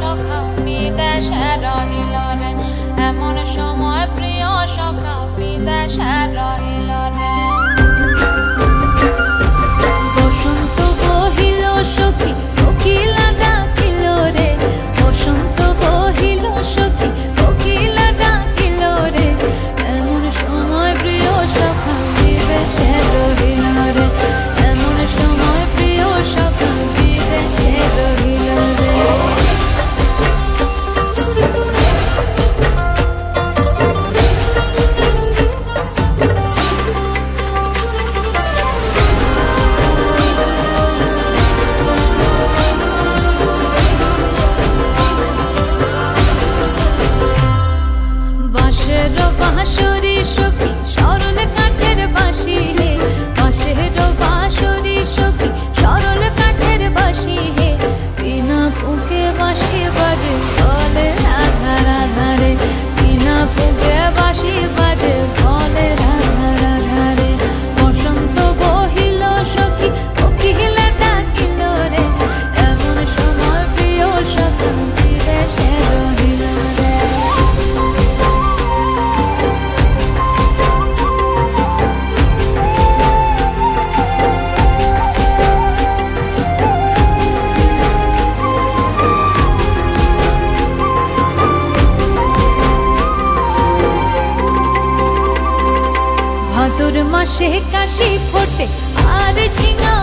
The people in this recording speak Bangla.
সখা বিদেশে রহিল রে, এমন সময় প্রিয় সখা বিদেশে রহিল রে। বসন্ত বহিল সখী কোকিলা ডাকিল রে, বসন্ত বহিল সখী কোকিলা ডাকিল রে, এমন সময় প্রিয় সখা বিদেশে রহিল রে, এমন সময় প্রিয় সখা বিদেশে রহিল রে। বাঁশের বাঁশরি সখী সরল কাঠের বাঁশি হে, বাঁশের বাঁশরি সখী সরল কাঠের বাঁশি হে, বিনা ফুঁকে বাঁশি বাজে বলে রাধা রাধা রে, বিনা ফুঁকে বাঁশি বাজে বলে রাধা রাধা রে। বসন্ত বহিল সখী কোকিলা ডাকিল রে, এমন সময় প্রিয় সখা বিদেশে রহিল রে। ভাদর মাসে কাশি ফোটে আর ঝিঙা